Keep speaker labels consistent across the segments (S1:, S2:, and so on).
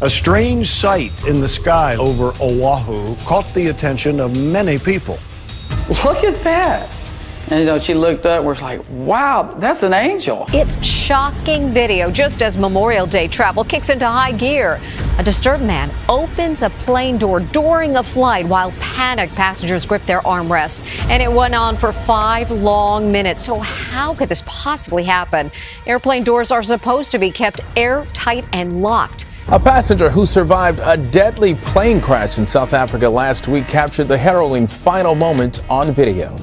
S1: A strange sight in the sky over Oahu caught the attention of many people.
S2: Look at that. And she looked up and was like, wow, that's an angel.
S3: It's shocking video just as Memorial Day travel kicks into high gear. A disturbed man opens a plane door during a flight while panicked passengers grip their armrests. And it went on for 5 long minutes. So how could this possibly happen? Airplane doors are supposed to be kept airtight and locked.
S4: A passenger who survived a deadly plane crash in South Africa last week captured the harrowing final moment on video.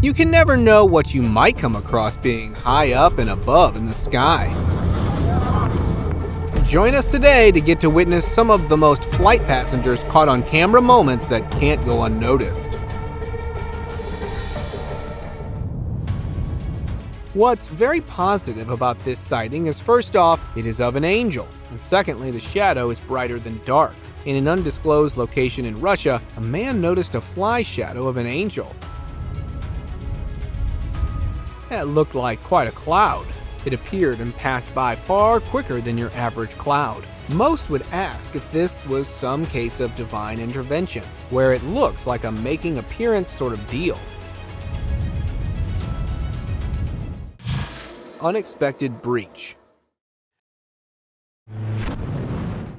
S5: You can never know what you might come across being high up and above in the sky. Join us today to get to witness some of the most flight passengers caught on camera moments that can't go unnoticed. What's very positive about this sighting is, first off, it is of an angel, and secondly, the shadow is brighter than dark. In an undisclosed location in Russia, a man noticed a fly shadow of an angel. It looked like quite a cloud. It appeared and passed by far quicker than your average cloud. Most would ask if this was some case of divine intervention, where it looks like a making appearance sort of deal. Unexpected breach.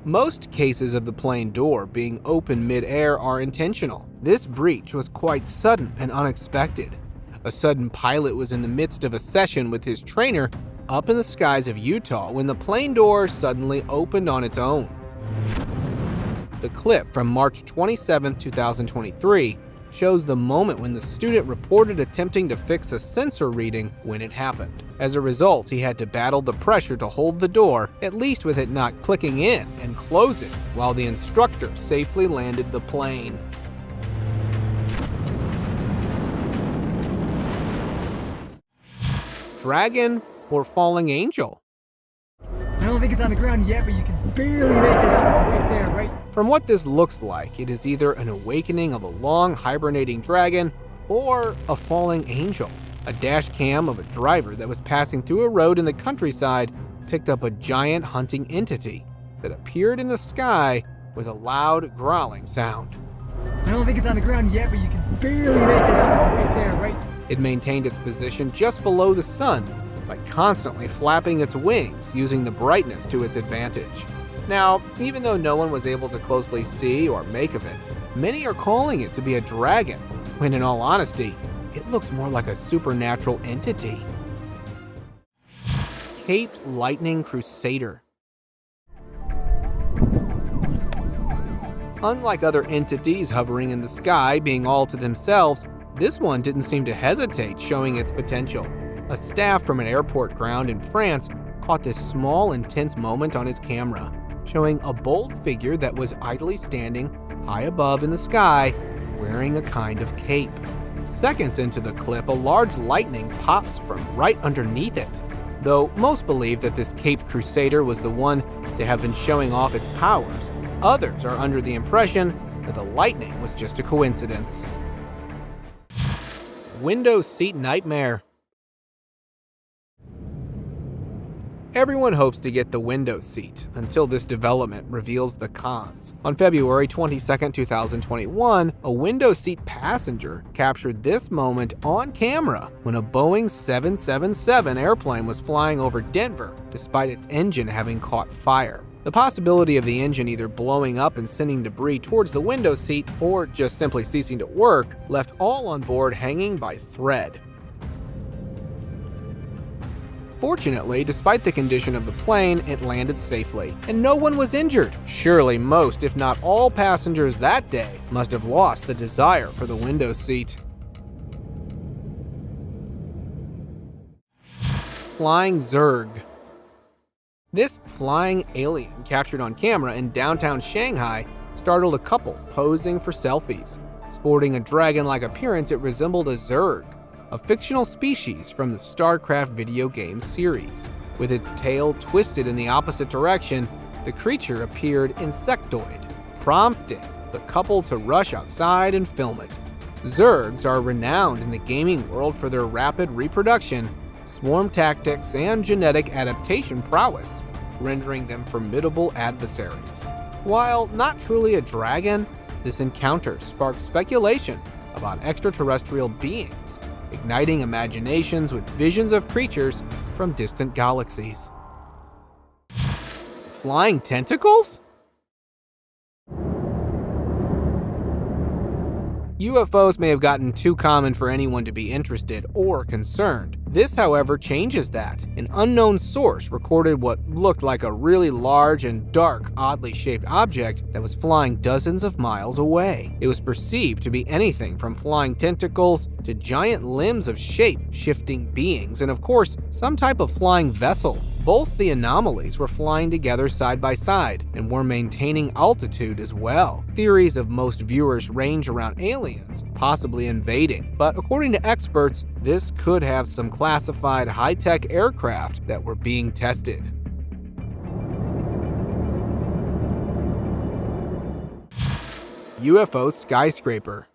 S5: Most cases of the plane door being open mid-air are intentional. This breach was quite sudden and unexpected. A sudden pilot was in the midst of a session with his trainer up in the skies of Utah when the plane door suddenly opened on its own. The clip from March 27, 2023 shows the moment when the student reported attempting to fix a sensor reading when it happened. As a result, he had to battle the pressure to hold the door, at least with it not clicking in, and close it, while the instructor safely landed the plane. Dragon or falling angel?
S6: I don't think it's on the ground yet, but you can barely make it out. It's right there, right?
S5: From what this looks like, it is either an awakening of a long hibernating dragon or a falling angel. A dash cam of a driver that was passing through a road in the countryside picked up a giant hunting entity that appeared in the sky with a loud growling sound.
S6: I don't think it's on the ground yet, but you can barely make it out. It's right there, right?
S5: It maintained its position just below the sun by constantly flapping its wings, using the brightness to its advantage. Now, even though no one was able to closely see or make of it, many are calling it to be a dragon, when in all honesty, it looks more like a supernatural entity. Caped Lightning Crusader. Unlike other entities hovering in the sky, being all to themselves, this one didn't seem to hesitate showing its potential. A staff from an airport ground in France caught this small, intense moment on his camera, showing a bold figure that was idly standing high above in the sky, wearing a kind of cape. Seconds into the clip, a large lightning pops from right underneath it. Though most believe that this caped crusader was the one to have been showing off its powers, others are under the impression that the lightning was just a coincidence. Window seat nightmare. Everyone hopes to get the window seat until this development reveals the cons. On February 22, 2021, a window seat passenger captured this moment on camera when a Boeing 777 airplane was flying over Denver despite its engine having caught fire. The possibility of the engine either blowing up and sending debris towards the window seat or just simply ceasing to work left all on board hanging by thread. Fortunately, despite the condition of the plane, it landed safely, and no one was injured. Surely most, if not all passengers that day must have lost the desire for the window seat. Flying Zerg. This flying alien captured on camera in downtown Shanghai startled a couple posing for selfies. Sporting a dragon-like appearance, it resembled a Zerg, a fictional species from the StarCraft video game series. With its tail twisted in the opposite direction, the creature appeared insectoid, prompting the couple to rush outside and film it. Zergs are renowned in the gaming world for their rapid reproduction, swarm tactics, and genetic adaptation prowess. rendering them formidable adversaries. While not truly a dragon, this encounter sparked speculation about extraterrestrial beings, igniting imaginations with visions of creatures from distant galaxies. Flying tentacles? UFOs may have gotten too common for anyone to be interested or concerned. This, however, changes that. An unknown source recorded what looked like a really large and dark, oddly shaped object that was flying dozens of miles away. It was perceived to be anything from flying tentacles to giant limbs of shape-shifting beings, and of course, some type of flying vessel. Both the anomalies were flying together side by side and were maintaining altitude as well. Theories of most viewers range around aliens possibly invading, but according to experts, this could have some classified high-tech aircraft that were being tested. UFO skyscraper.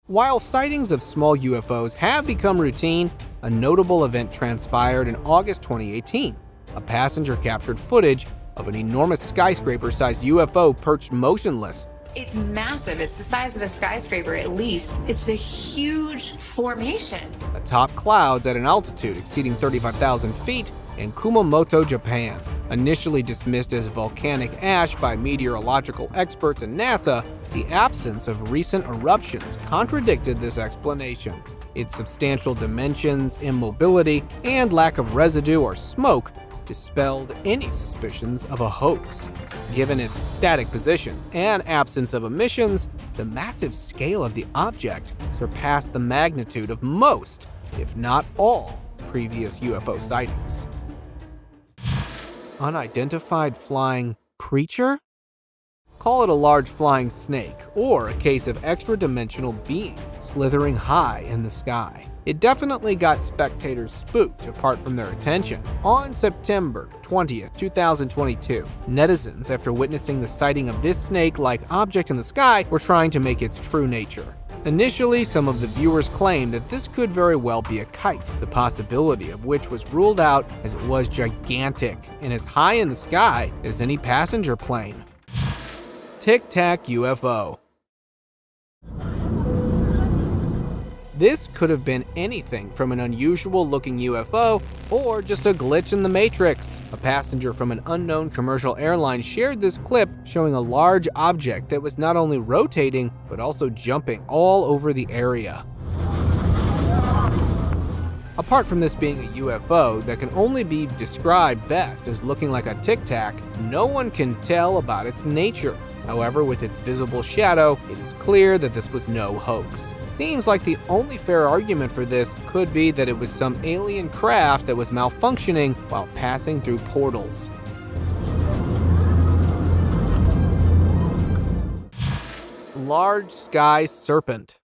S5: While sightings of small UFOs have become routine, a notable event transpired in August 2018. A passenger captured footage of an enormous skyscraper-sized UFO perched motionless.
S7: It's massive. It's the size of a skyscraper at least. It's a huge formation.
S5: Atop clouds at an altitude exceeding 35,000 feet in Kumamoto, Japan. Initially dismissed as volcanic ash by meteorological experts and NASA, the absence of recent eruptions contradicted this explanation. Its substantial dimensions, immobility, and lack of residue or smoke dispelled any suspicions of a hoax. Given its static position and absence of emissions, the massive scale of the object surpassed the magnitude of most, if not all, previous UFO sightings. Unidentified flying creature? Call it a large flying snake or a case of extra-dimensional being slithering high in the sky. It definitely got spectators spooked apart from their attention. On September 20th, 2022, netizens, after witnessing the sighting of this snake-like object in the sky, were trying to make its true nature. Initially, some of the viewers claimed that this could very well be a kite, the possibility of which was ruled out as it was gigantic and as high in the sky as any passenger plane. Tic Tac UFO. This could have been anything from an unusual-looking UFO or just a glitch in the Matrix. A passenger from an unknown commercial airline shared this clip showing a large object that was not only rotating, but also jumping all over the area. Apart from this being a UFO that can only be described best as looking like a Tic Tac, no one can tell about its nature. However, with its visible shadow, it is clear that this was no hoax. Seems like the only fair argument for this could be that it was some alien craft that was malfunctioning while passing through portals. Large sky serpent.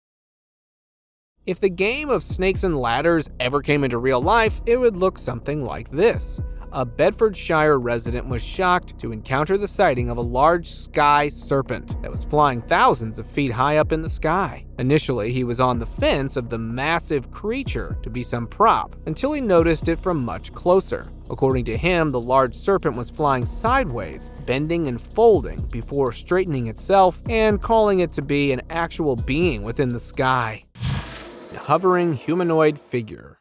S5: If the game of snakes and ladders ever came into real life, it would look something like this. A Bedfordshire resident was shocked to encounter the sighting of a large sky serpent that was flying thousands of feet high up in the sky. Initially, he was on the fence of the massive creature to be some prop until he noticed it from much closer. According to him, the large serpent was flying sideways, bending and folding before straightening itself and calling it to be an actual being within the sky. A hovering humanoid figure.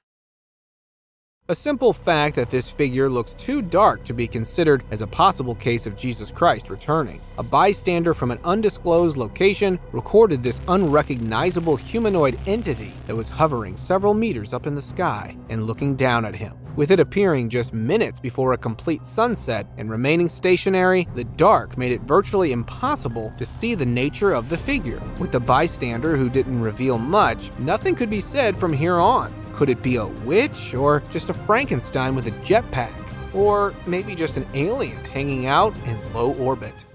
S5: A simple fact that this figure looks too dark to be considered as a possible case of Jesus Christ returning. A bystander from an undisclosed location recorded this unrecognizable humanoid entity that was hovering several meters up in the sky and looking down at him. With it appearing just minutes before a complete sunset and remaining stationary, the dark made it virtually impossible to see the nature of the figure. With the bystander who didn't reveal much, nothing could be said from here on. Could it be a witch, or just a Frankenstein with a jetpack? Or maybe just an alien hanging out in low orbit?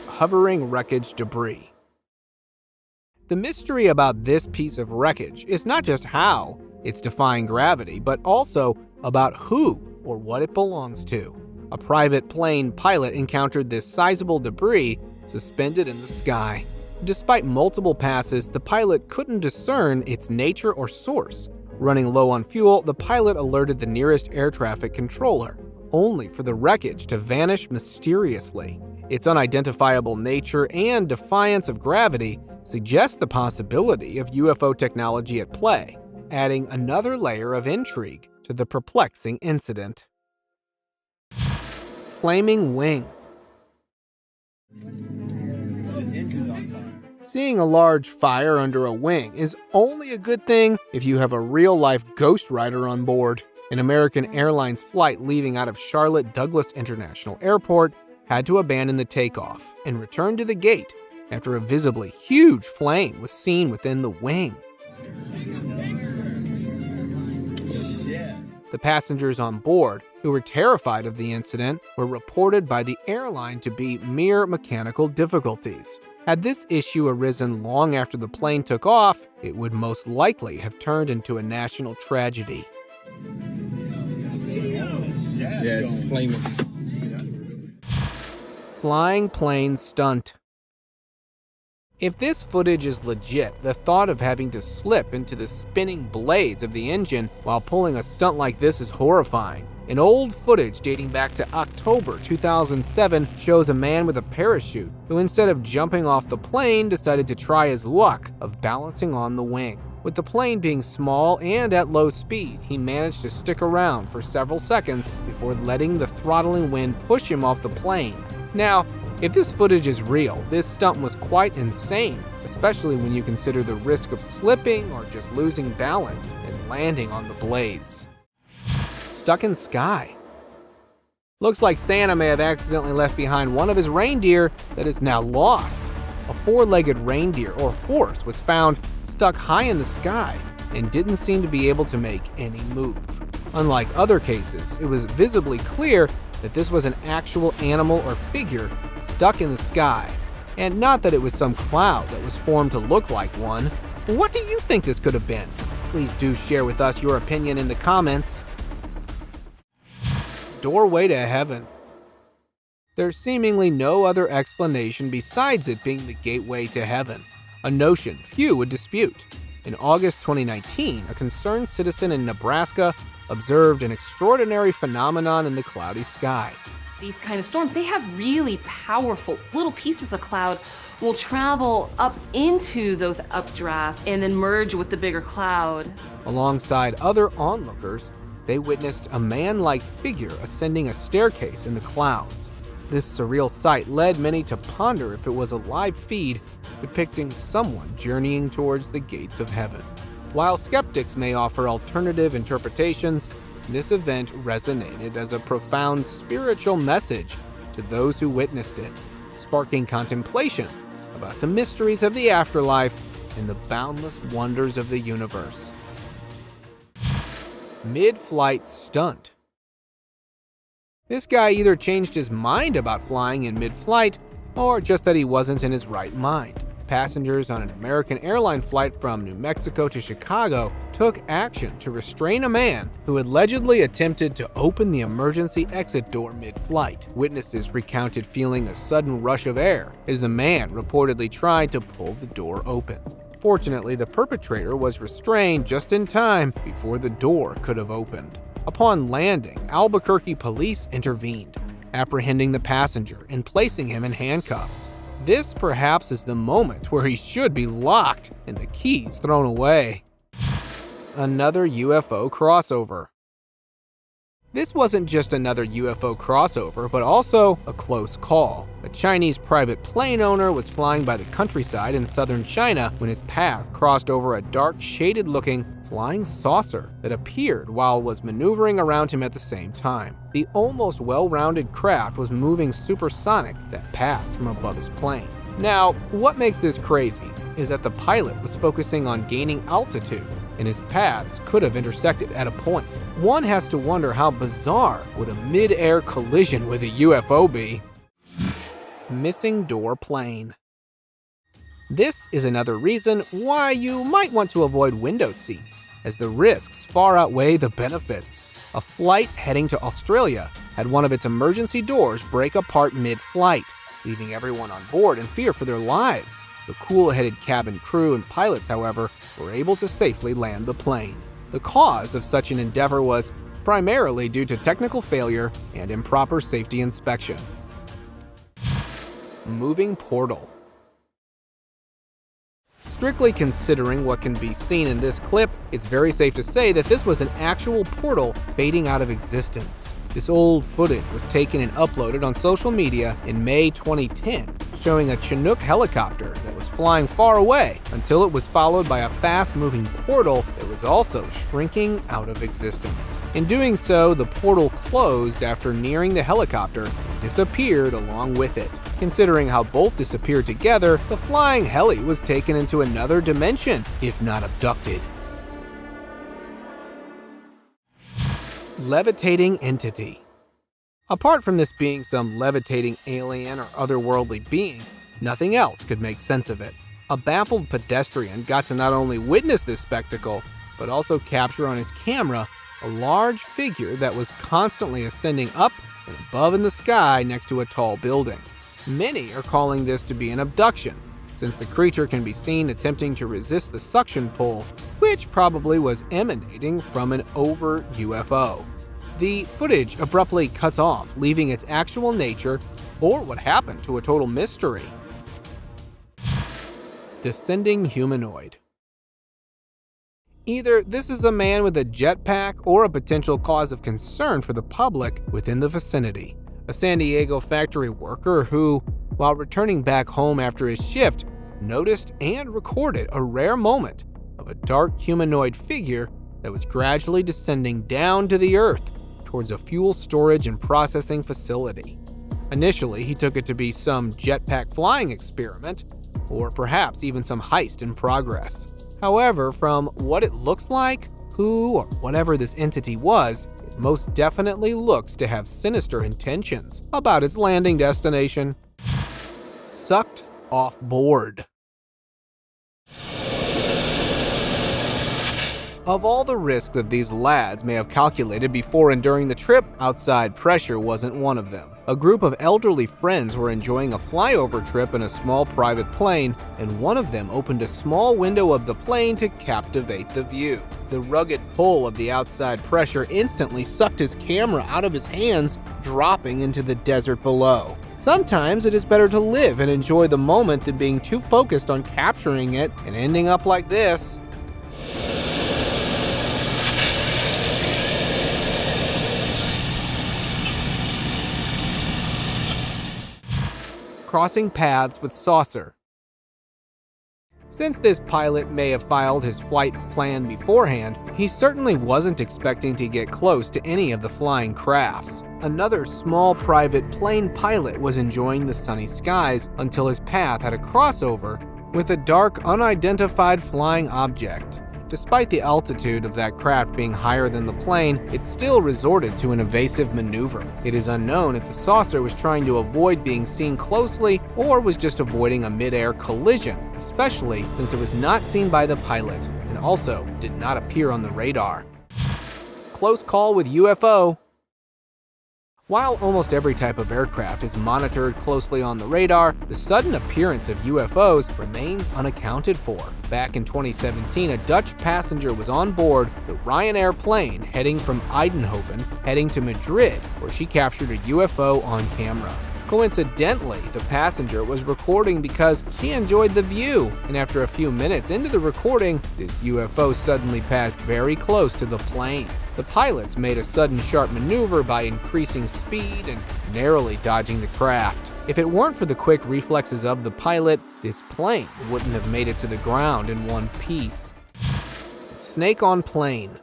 S5: Hovering wreckage debris. The mystery about this piece of wreckage is not just how it's defying gravity, but also about who or what it belongs to. A private plane pilot encountered this sizable debris suspended in the sky. Despite multiple passes, the pilot couldn't discern its nature or source. Running low on fuel, the pilot alerted the nearest air traffic controller. only for the wreckage to vanish mysteriously. Its unidentifiable nature and defiance of gravity suggest the possibility of UFO technology at play, adding another layer of intrigue to the perplexing incident. Flaming wing. Seeing a large fire under a wing is only a good thing if you have a real-life ghost rider on board. An American Airlines flight leaving out of Charlotte Douglas International Airport had to abandon the takeoff and return to the gate after a visibly huge flame was seen within the wing. The passengers on board, who were terrified of the incident, were reported by the airline to be mere mechanical difficulties. Had this issue arisen long after the plane took off, it would most likely have turned into a national tragedy.
S4: Yeah, it's flaming.
S5: Flying plane stunt. If this footage is legit, the thought of having to slip into the spinning blades of the engine while pulling a stunt like this is horrifying. An old footage dating back to October 2007 shows a man with a parachute who, instead of jumping off the plane, decided to try his luck of balancing on the wing. With the plane being small and at low speed, he managed to stick around for several seconds before letting the throttling wind push him off the plane. Now, if this footage is real, this stunt was quite insane, especially when you consider the risk of slipping or just losing balance and landing on the blades. Stuck in sky. Looks like Santa may have accidentally left behind one of his reindeer that is now lost. A four-legged reindeer or horse was found stuck high in the sky and didn't seem to be able to make any move. Unlike other cases, it was visibly clear that this was an actual animal or figure stuck in the sky, and not that it was some cloud that was formed to look like one. What do you think this could have been? Please do share with us your opinion in the comments. Doorway to heaven. There's seemingly no other explanation besides it being the gateway to heaven, a notion few would dispute. In August 2019, a concerned citizen in Nebraska observed an extraordinary phenomenon in the cloudy sky.
S8: These kind of storms, they have really powerful little pieces of cloud will travel up into those updrafts and then merge with the bigger cloud.
S5: Alongside other onlookers, they witnessed a man-like figure ascending a staircase in the clouds. This surreal sight led many to ponder if it was a live feed depicting someone journeying towards the gates of heaven. While skeptics may offer alternative interpretations, this event resonated as a profound spiritual message to those who witnessed it, sparking contemplation about the mysteries of the afterlife and the boundless wonders of the universe. Mid-flight stunt. This guy either changed his mind about flying in mid-flight or just that he wasn't in his right mind. Passengers on an American airline flight from New Mexico to Chicago took action to restrain a man who allegedly attempted to open the emergency exit door mid-flight. Witnesses recounted feeling a sudden rush of air as the man reportedly tried to pull the door open. Fortunately, the perpetrator was restrained just in time before the door could have opened. Upon landing, Albuquerque police intervened, apprehending the passenger and placing him in handcuffs. This perhaps is the moment where he should be locked and the keys thrown away. Another UFO crossover. This wasn't just another UFO crossover, but also a close call. A Chinese private plane owner was flying by the countryside in southern China when his path crossed over a dark, shaded-looking flying saucer that appeared while was maneuvering around him at the same time. The almost well-rounded craft was moving supersonic that passed from above his plane. Now, what makes this crazy is that the pilot was focusing on gaining altitude, and his paths could have intersected at a point. One has to wonder how bizarre would a mid-air collision with a UFO be? Missing door plane. This is another reason why you might want to avoid window seats, as the risks far outweigh the benefits. A flight heading to Australia had one of its emergency doors break apart mid-flight, leaving everyone on board in fear for their lives. The cool-headed cabin crew and pilots, however, were able to safely land the plane. The cause of such an endeavor was primarily due to technical failure and improper safety inspection. Moving portal. Strictly considering what can be seen in this clip, it's very safe to say that this was an actual portal fading out of existence. This old footage was taken and uploaded on social media in May 2010, showing a Chinook helicopter that was flying far away until it was followed by a fast-moving portal that was also shrinking out of existence. In doing so, the portal closed after nearing the helicopter and disappeared along with it. Considering how both disappeared together, the flying heli was taken into another dimension, if not abducted. Levitating entity. Apart from this being some levitating alien or otherworldly being, nothing else could make sense of it. A baffled pedestrian got to not only witness this spectacle, but also capture on his camera a large figure that was constantly ascending up and above in the sky next to a tall building. Many are calling this to be an abduction, since the creature can be seen attempting to resist the suction pull, which probably was emanating from an over UFO. The footage abruptly cuts off, leaving its actual nature or what happened to a total mystery. Descending humanoid. Either this is a man with a jetpack or a potential cause of concern for the public within the vicinity. A San Diego factory worker who, while returning back home after his shift, noticed and recorded a rare moment of a dark humanoid figure that was gradually descending down to the earth towards a fuel storage and processing facility. Initially, he took it to be some jetpack flying experiment, or perhaps even some heist in progress. However, from what it looks like, who or whatever this entity was, it most definitely looks to have sinister intentions about its landing destination. Sucked off board. Of all the risks that these lads may have calculated before and during the trip, outside pressure wasn't one of them. A group of elderly friends were enjoying a flyover trip in a small private plane, and one of them opened a small window of the plane to captivate the view. The rugged pull of the outside pressure instantly sucked his camera out of his hands, dropping into the desert below. Sometimes it is better to live and enjoy the moment than being too focused on capturing it and ending up like this. Crossing paths with saucer. Since this pilot may have filed his flight plan beforehand, he certainly wasn't expecting to get close to any of the flying crafts. Another small private plane pilot was enjoying the sunny skies until his path had a crossover with a dark, unidentified flying object. Despite the altitude of that craft being higher than the plane, it still resorted to an evasive maneuver. It is unknown if the saucer was trying to avoid being seen closely or was just avoiding a mid-air collision, especially since it was not seen by the pilot and also did not appear on the radar. Close call with UFO. While almost every type of aircraft is monitored closely on the radar, the sudden appearance of UFOs remains unaccounted for. Back in 2017, a Dutch passenger was on board the Ryanair plane heading from Eindhoven, heading to Madrid, where she captured a UFO on camera. Coincidentally, the passenger was recording because she enjoyed the view, and after a few minutes into the recording, this UFO suddenly passed very close to the plane. The pilots made a sudden sharp maneuver by increasing speed and narrowly dodging the craft. If it weren't for the quick reflexes of the pilot, this plane wouldn't have made it to the ground in one piece. Snake on plane.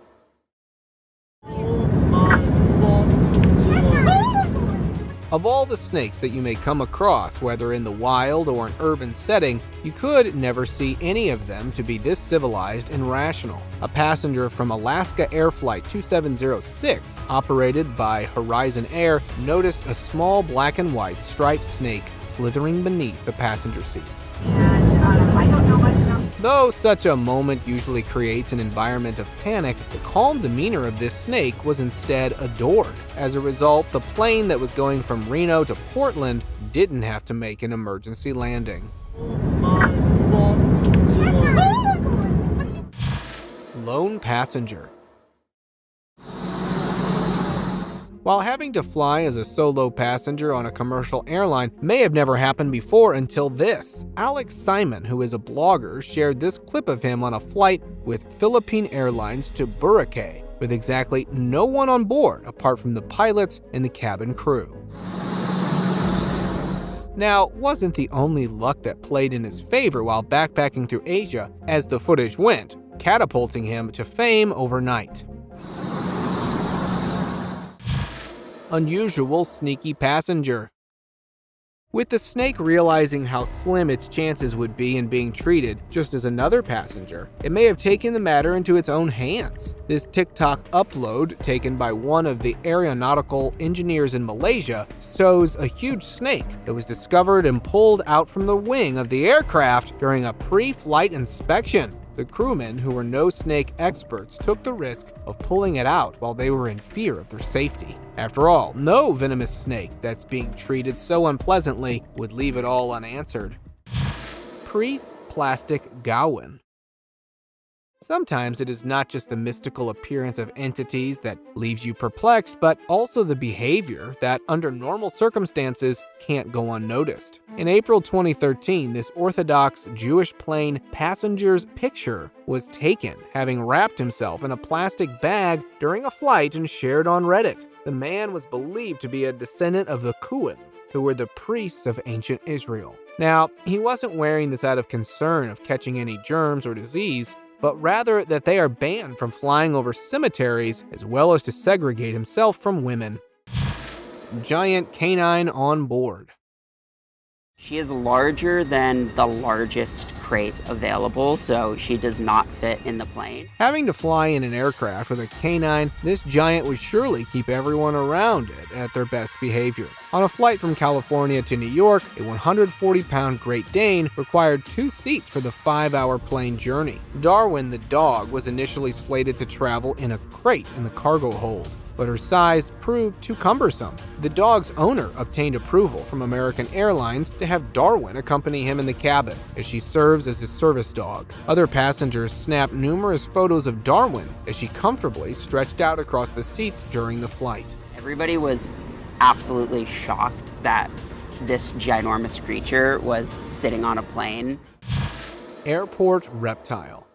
S5: Of all the snakes that you may come across, whether in the wild or an urban setting, you could never see any of them to be this civilized and rational. A passenger from Alaska Air Flight 2706, operated by Horizon Air, noticed a small black and white striped snake slithering beneath the passenger seats. Though such a moment usually creates an environment of panic, the calm demeanor of this snake was instead adored. As a result, the plane that was going from Reno to Portland didn't have to make an emergency landing. Lone passenger. While having to fly as a solo passenger on a commercial airline may have never happened before until this. Alex Simon, who is a blogger, shared this clip of him on a flight with Philippine Airlines to Boracay, with exactly no one on board apart from the pilots and the cabin crew. Now, wasn't the only luck that played in his favor while backpacking through Asia, as the footage went, catapulting him to fame overnight. Unusual sneaky passenger. With the snake realizing how slim its chances would be in being treated just as another passenger, it may have taken the matter into its own hands. This TikTok upload, taken by one of the aeronautical engineers in Malaysia, shows a huge snake that was discovered and pulled out from the wing of the aircraft during a pre-flight inspection. The crewmen, who were no snake experts, took the risk of pulling it out while they were in fear of their safety. After all, no venomous snake that's being treated so unpleasantly would leave it all unanswered. Priest Plastic Gowan. Sometimes it is not just the mystical appearance of entities that leaves you perplexed, but also the behavior that, under normal circumstances, can't go unnoticed. In April 2013, this Orthodox Jewish plane passenger's picture was taken, having wrapped himself in a plastic bag during a flight and shared on Reddit. The man was believed to be a descendant of the Kohen, who were the priests of ancient Israel. Now, he wasn't wearing this out of concern of catching any germs or disease, but rather that they are banned from flying over cemeteries, as well as to segregate himself from women. Giant canine on board.
S9: She is larger than the largest crate available, so she does not fit in the plane.
S5: Having to fly in an aircraft with a canine, this giant would surely keep everyone around it at their best behavior. On a flight from California to New York, a 140-pound Great Dane required 2 seats for the 5-hour plane journey. Darwin the dog was initially slated to travel in a crate in the cargo hold, but her size proved too cumbersome. The dog's owner obtained approval from American Airlines to have Darwin accompany him in the cabin, as she serves as his service dog. Other passengers snapped numerous photos of Darwin as she comfortably stretched out across the seats during the flight.
S9: Everybody was absolutely shocked that this ginormous creature was sitting on a plane.
S5: Airport reptile.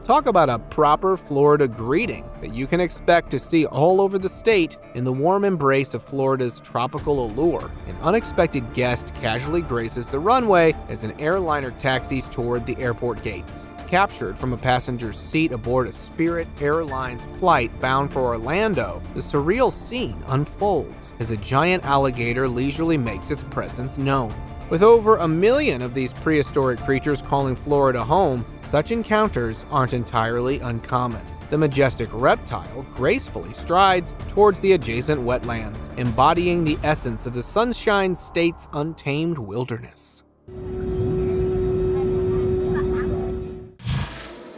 S5: Talk about a proper Florida greeting that you can expect to see all over the state. In the warm embrace of Florida's tropical allure, an unexpected guest casually graces the runway as an airliner taxis toward the airport gates. Captured from a passenger's seat aboard a Spirit Airlines flight bound for Orlando, the surreal scene unfolds as a giant alligator leisurely makes its presence known. With over 1 million of these prehistoric creatures calling Florida home, such encounters aren't entirely uncommon. The majestic reptile gracefully strides towards the adjacent wetlands, embodying the essence of the Sunshine State's untamed wilderness.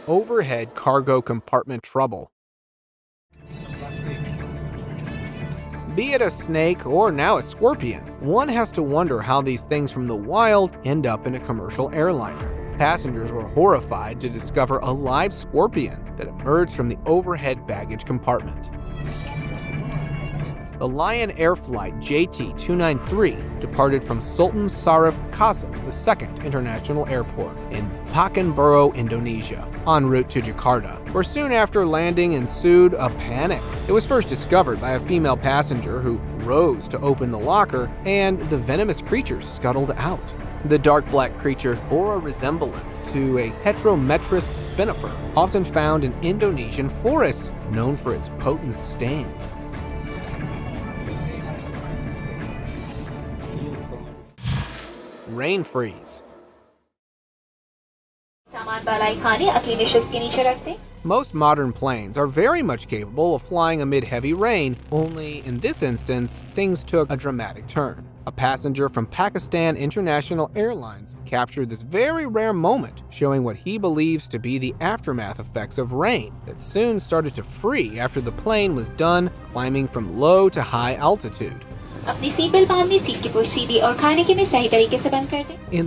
S5: Overhead cargo compartment trouble. Be it a snake or now a scorpion, one has to wonder how these things from the wild end up in a commercial airliner. Passengers were horrified to discover a live scorpion that emerged from the overhead baggage compartment. The Lion Air Flight JT-293 departed from Sultan Syarif Qasim II International Airport in Pekanbaru, Indonesia, en route to Jakarta, where soon after landing ensued a panic. It was first discovered by a female passenger who rose to open the locker, and the venomous creature scuttled out. The dark black creature bore a resemblance to a Heterometrus spinifer, often found in Indonesian forests, known for its potent sting. Rain freeze. Most modern planes are very much capable of flying amid heavy rain, only in this instance, things took a dramatic turn. A passenger from Pakistan International Airlines captured this very rare moment, showing what he believes to be the aftermath effects of rain that soon started to free after the plane was done climbing from low to high altitude. In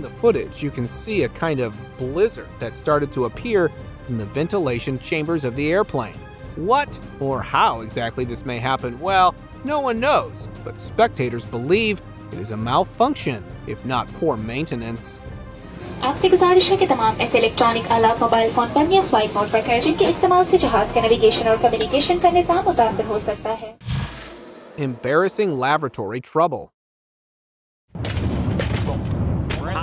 S5: the footage, you can see a kind of blizzard that started to appear from the ventilation chambers of the airplane. What or how exactly this may happen, well, no one knows, but spectators believe it is a malfunction, if not poor maintenance.
S10: आपसे गुजारिश है कि तमाम ऐसे electronic आलात mobile phone पर या flight mode पर करें जिनके इस्तेमाल से जहाज का नेविगेशन और कम्युनिकेशन का निज़ाम मुतासर हो सकता है.
S5: Embarrassing laboratory trouble.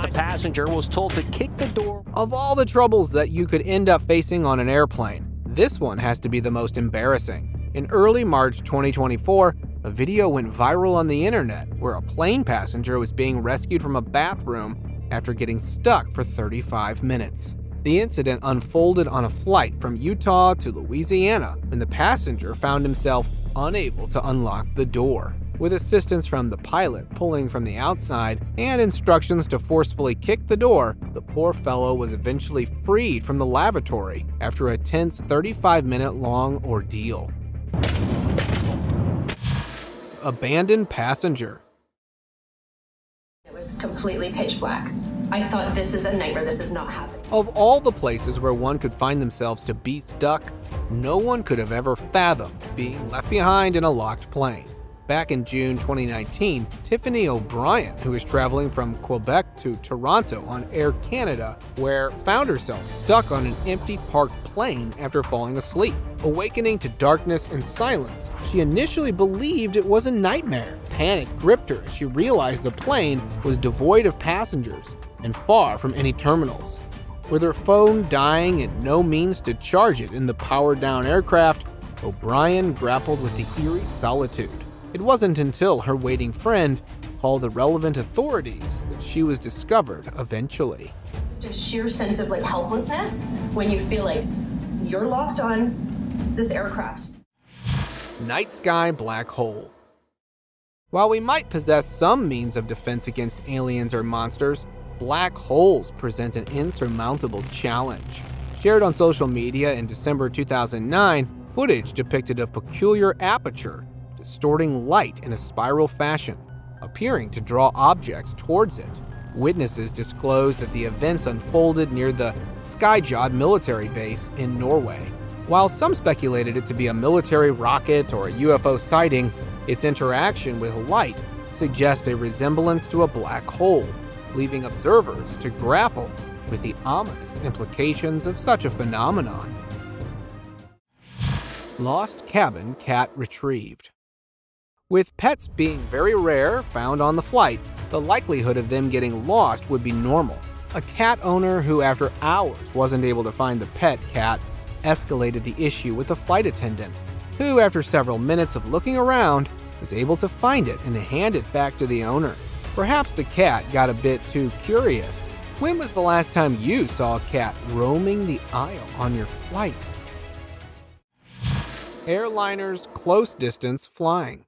S11: The passenger was told to kick the door.
S5: Of all the troubles that you could end up facing on an airplane, this one has to be the most embarrassing. In early March 2024, a video went viral on the internet where a plane passenger was being rescued from a bathroom after getting stuck for 35 minutes. The incident unfolded on a flight from Utah to Louisiana when the passenger found himself unable to unlock the door. With assistance from the pilot pulling from the outside and instructions to forcefully kick the door, the poor fellow was eventually freed from the lavatory after a tense 35-minute-long ordeal. Abandoned passenger.
S12: It was completely pitch black. I thought, this is a nightmare, this is not happening.
S5: Of all the places where one could find themselves to be stuck, no one could have ever fathomed being left behind in a locked plane. Back in June 2019, Tiffany O'Brien, who was traveling from Quebec to Toronto on Air Canada, found herself stuck on an empty parked plane after falling asleep. Awakening to darkness and silence, she initially believed it was a nightmare. Panic gripped her as she realized the plane was devoid of passengers and far from any terminals. With her phone dying and no means to charge it in the powered-down aircraft, O'Brien grappled with the eerie solitude. It wasn't until her waiting friend called the relevant authorities that she was discovered eventually.
S12: Just a sheer sense of helplessness when you feel like you're locked on this aircraft.
S5: Night sky black hole. While we might possess some means of defense against aliens or monsters, black holes present an insurmountable challenge. Shared on social media in December 2009, footage depicted a peculiar aperture distorting light in a spiral fashion, appearing to draw objects towards it. Witnesses disclosed that the events unfolded near the Skyjod military base in Norway. While some speculated it to be a military rocket or a UFO sighting, its interaction with light suggests a resemblance to a black hole, leaving observers to grapple with the ominous implications of such a phenomenon. Lost cabin cat retrieved. With pets being very rare found on the flight, the likelihood of them getting lost would be normal. A cat owner who after hours wasn't able to find the pet cat escalated the issue with the flight attendant, who after several minutes of looking around was able to find it and hand it back to the owner. Perhaps the cat got a bit too curious. When was the last time you saw a cat roaming the aisle on your flight? Airliners close distance flying.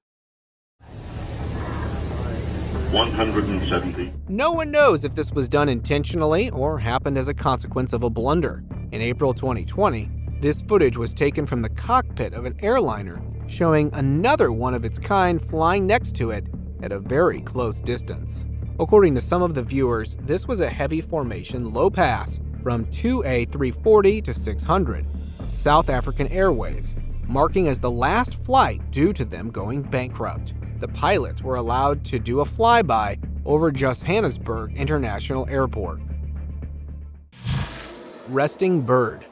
S13: 170.
S5: No one knows if this was done intentionally or happened as a consequence of a blunder. In April 2020, this footage was taken from the cockpit of an airliner, showing another one of its kind flying next to it at a very close distance. According to some of the viewers, this was a heavy formation low pass from 2A340 to 600 of South African Airways, marking as the last flight due to them going bankrupt. The pilots were allowed to do a flyby over Johannesburg International Airport. Resting bird.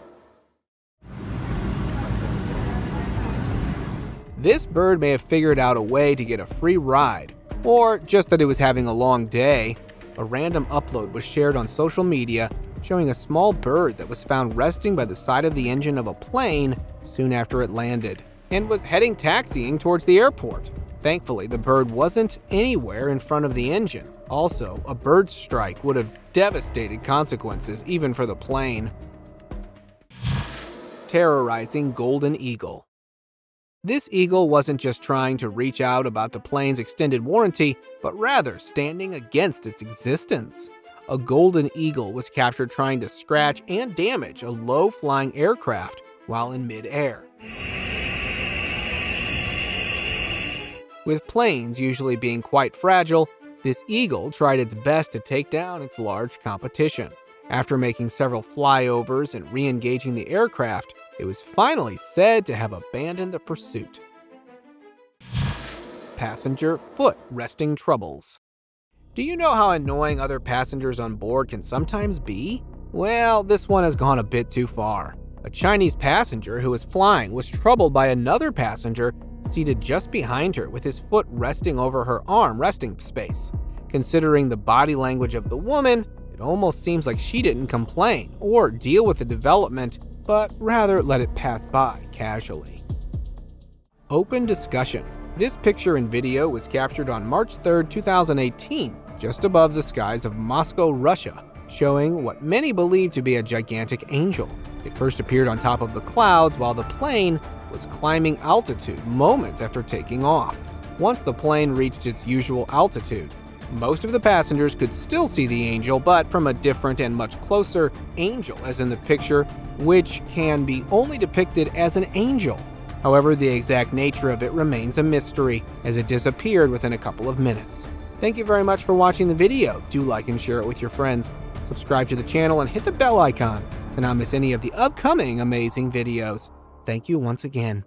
S5: This bird may have figured out a way to get a free ride, or just that it was having a long day. A random upload was shared on social media showing a small bird that was found resting by the side of the engine of a plane soon after it landed, and was heading taxiing towards the airport. Thankfully, the bird wasn't anywhere in front of the engine. Also, a bird strike would have devastated consequences even for the plane. Terrorizing golden eagle. This eagle wasn't just trying to reach out about the plane's extended warranty, but rather standing against its existence. A golden eagle was captured trying to scratch and damage a low-flying aircraft while in mid-air. With planes usually being quite fragile, this eagle tried its best to take down its large competition. After making several flyovers and re-engaging the aircraft, it was finally said to have abandoned the pursuit. Passenger foot resting troubles. Do you know how annoying other passengers on board can sometimes be? Well, this one has gone a bit too far. A Chinese passenger who was flying was troubled by another passenger seated just behind her with his foot resting over her arm resting space. Considering the body language of the woman, it almost seems like she didn't complain or deal with the development, but rather let it pass by casually. Open discussion. This picture and video was captured on March 3, 2018, just above the skies of Moscow, Russia, showing what many believe to be a gigantic angel. It first appeared on top of the clouds while the plane was climbing altitude moments after taking off. Once the plane reached its usual altitude, most of the passengers could still see the angel, but from a different and much closer angel, as in the picture, which can be only depicted as an angel. However, the exact nature of it remains a mystery, as it disappeared within a couple of minutes. Thank you very much for watching the video. Do like and share it with your friends. Subscribe to the channel and hit the bell icon to not miss any of the upcoming amazing videos. Thank you once again.